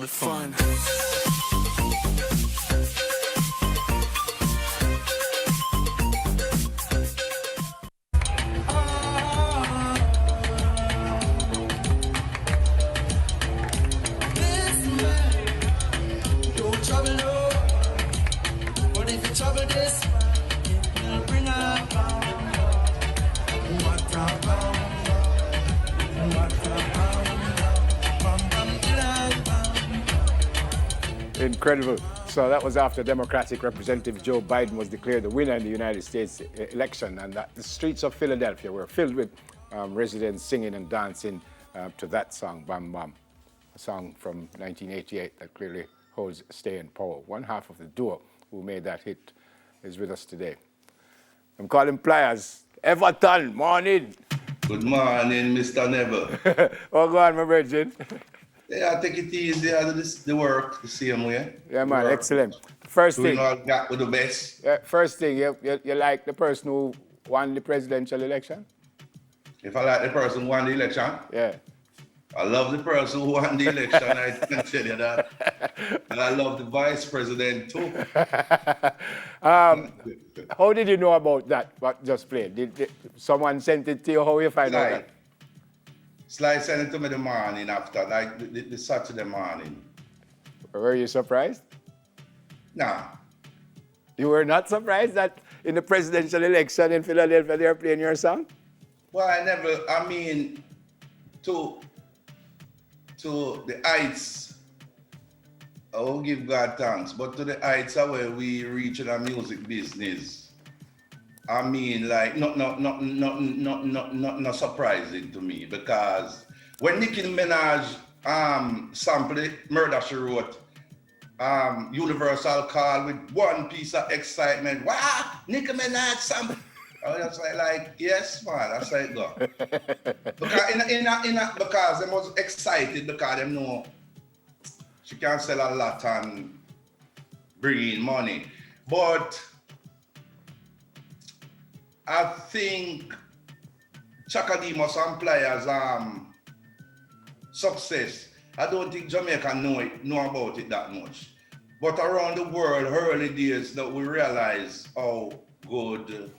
Fun. Incredible. So that was after Democratic Representative Joe Biden was declared the winner in the United States election, and that the streets of Philadelphia were filled with residents singing and dancing to that song, Bam Bam, a song from 1988 that clearly holds staying power. One half of the duo who made that hit is with us today. I'm calling Pliers. Everton, morning. Good morning, Mr. Never. Oh, go on, my virgin. Yeah, I take it easy. I do the work the same way. Yeah, man, excellent. First Doing thing, all that with the best. first thing, you like the person who won the presidential election? If I like the person who won the election, Yeah. I love the person who won the election. I can tell you that. And I love the vice president too. How did you know about that? What just played? Did someone sent it to you? How you find out that? Sly sent it to me the morning after, like the Saturday morning. Were you surprised? Nah. You were not surprised that in the presidential election in Philadelphia they are playing your song? Well, I mean, to the heights, I will give God thanks, but to the heights are where we reach in the music business. I mean, like, not surprising to me, because when Nicki Minaj sampled it, Murder She Wrote, Universal call with one piece of excitement. Wow, Nicki Minaj sample. I was just like, yes, man, that's how it go. Because they was excited because they know she can sell a lot and bring in money. But I think Chaka Demus and Pliers success, I don't think Jamaica know about it that much. But around the world, early days, that we realize how good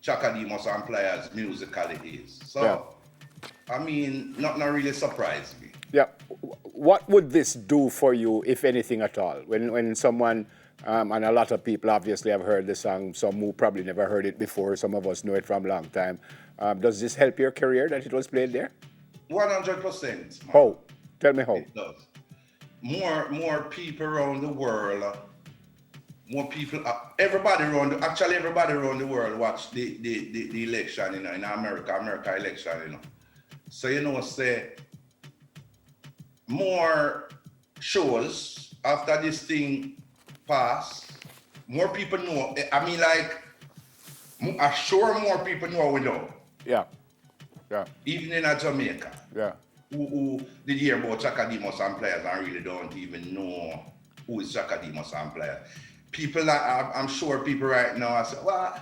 Chaka Demus and Pliers musically is. So, yeah. I mean, not really surprised me. Yeah. What would this do for you, if anything at all? When someone, and a lot of people obviously have heard the song, some who probably never heard it before, some of us know it from a long time. Does this help your career that it was played there? 100%. How? Tell me how. It does. More people around the world, more people, everybody around the world watch the election, in America election, So, say, more shows after this thing pass, more people know. I mean, like, I'm sure more people know we know. Yeah. Even in Jamaica. Yeah. Who did hear about Chaka Demus and Pliers and really don't even know who is Chaka Demus and Pliers. People, I'm sure people right now are saying, well,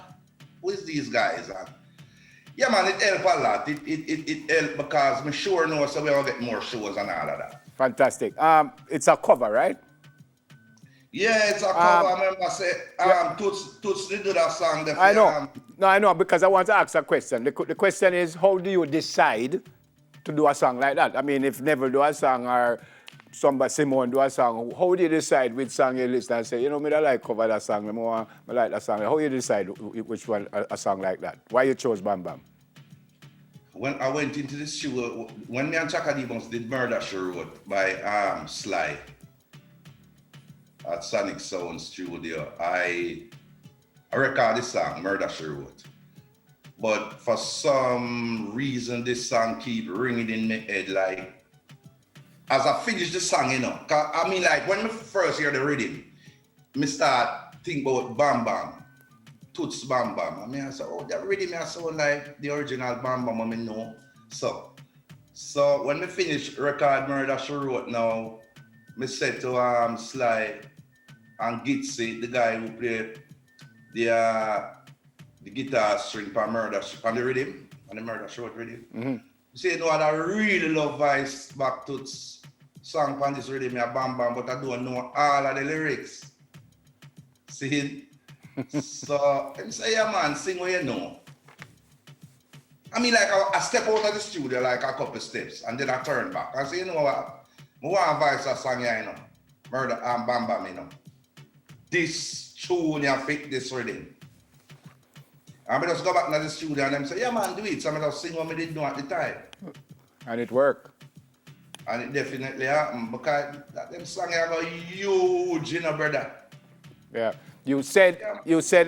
who is these guys? And yeah, man, it helped a lot. It helped because I'm sure now, so we'll get more shows and all of that. Fantastic. It's a cover, right? Yeah, it's a cover. I remember I said, Toots did that song. I know. I know, because I want to ask a question. The question is, how do you decide to do a song like that? I mean, if Neville do a song or somebody, Simone do a song, how do you decide which song you listen and say, I like cover that song, I like that song. How do you decide which one, a song like that? Why you chose Bam Bam? When I went into the studio, when me and Chaka Demus did Murder She Wrote by Sly at Sonic Sound Studio, I recorded this song, Murder She Wrote. But for some reason, this song keep ringing in my head, like, as I finish the song, Cause, I mean, like, when I first hear the rhythm, me start think about Bam Bam, Toots Bam Bam. I mean, I said, that rhythm I sound like the original Bam Bam, I mean, no. So when we finish record Murder She Wrote now, me said to Sly and Gitsy, the guy who played the guitar string for Murder, on the rhythm, on the Murder She Wrote rhythm. Mm-hmm. See, you know, I really love Vice back to song on this rhythm, me a bam bam, but I don't know all of the lyrics. See? So, I say, yeah, man, sing what you know. I mean, like, I step out of the studio like a couple steps, and then I turn back. I say, you know what? I want Vice a song here, you know. Murder and bam bam, you know. This tune, you fit this rhythm. And I just go back to the studio and them say, yeah, man, do it. So I just sing what I did do at the time. And it worked. And it definitely happened because them songs are huge, you know, brother. Yeah. You said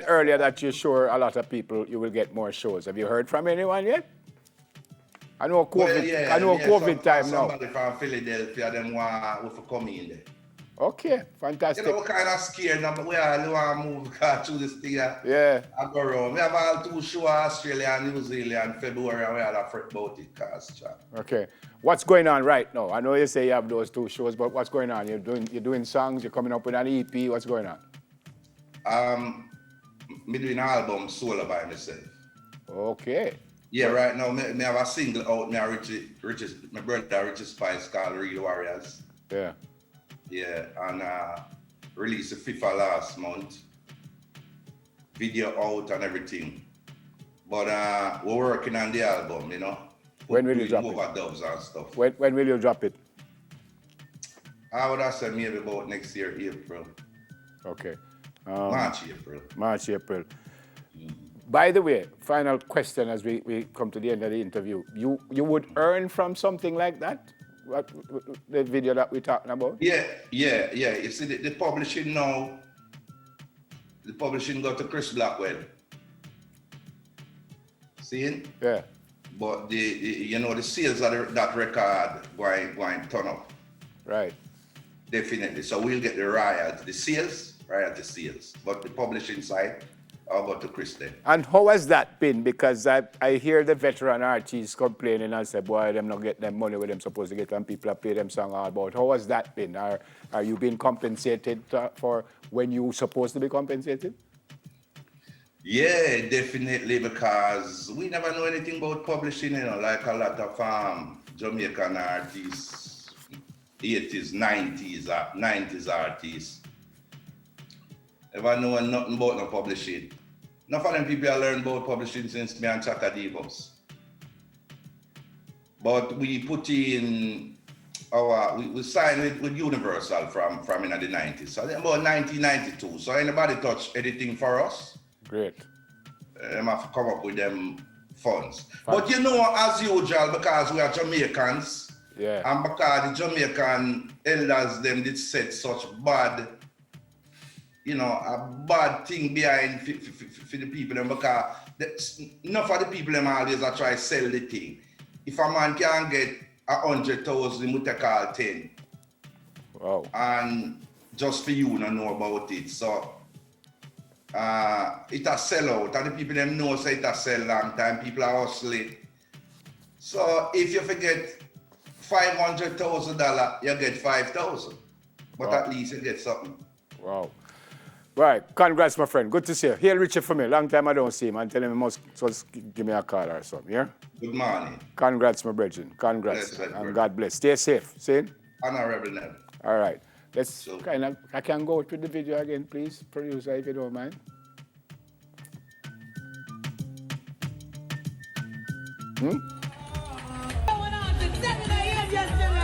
earlier that you're sure a lot of people you will get more shows. Have you heard from anyone yet? I know COVID. COVID time now. Somebody from Philadelphia, them want to come in there. Okay, fantastic. You know, we're kind of scared now, but we all want to move through this thing. Yeah. I go around. We have all 2 shows, Australia and New Zealand, February, and we all have fret about it, cause chat. Okay. What's going on right now? I know you say you have those 2 shows, but what's going on? You're doing songs, you're coming up with an EP, what's going on? Me doing an album solo by myself. Okay. Yeah, right now, me have a single out, my brother Richie Spice called Real Warriors. Yeah. Yeah, and released the 5th of last month. Video out and everything. But we're working on the album, you know. When will you drop it? Overdubs and stuff. When will you drop it? I would have said maybe about next year, April. Okay. March, April. March, April. By the way, final question as we come to the end of the interview. You would earn from something like that? What the video that we're talking about? Yeah. You see, the publishing now, the publishing got to Chris Blackwell. See? Yeah. But the sales of that record going turn up. Right. Definitely. So we'll get the royalty sales. But the publishing side, I'll go to Chris then. And how has that been? Because I hear the veteran artists complaining and say, boy, them not get them money where them supposed to get and people pay them song all about. How has that been? Are you being compensated for when you supposed to be compensated? Yeah, definitely, because we never know anything about publishing, you know, like a lot of Jamaican artists, 80s, 90s artists. Never know nothing about no publishing. Enough of them people have learned about publishing since me and Chaka Divas. But we put in we signed with Universal from in the 90s. So about 1992. So anybody touch anything for us? Great. Them have to come up with them funds. But you know, as usual, because we are Jamaicans, yeah, and because the Jamaican elders them did set such bad, you know, a bad thing behind for the people them, because enough of the people them always are try to sell the thing. If a man can get 100,000, we take all 10. Wow. And just for you to know about it. So it a sell out, and the people them know say it a sell long time. People are hustling. So if you forget $500,000, you get 5,000. But at least you get something. Wow. Right. Congrats, my friend. Good to see you. Hail Richard for me. Long time I don't see him. And tell him he must give me a call or something, yeah? Good morning. Congrats, my brethren. Congrats. Bless, and God bless. Stay safe. See? Honorable name. All right. Let's I can go to the video again, please, producer, if you don't mind. Going on to 7 a.m. yesterday.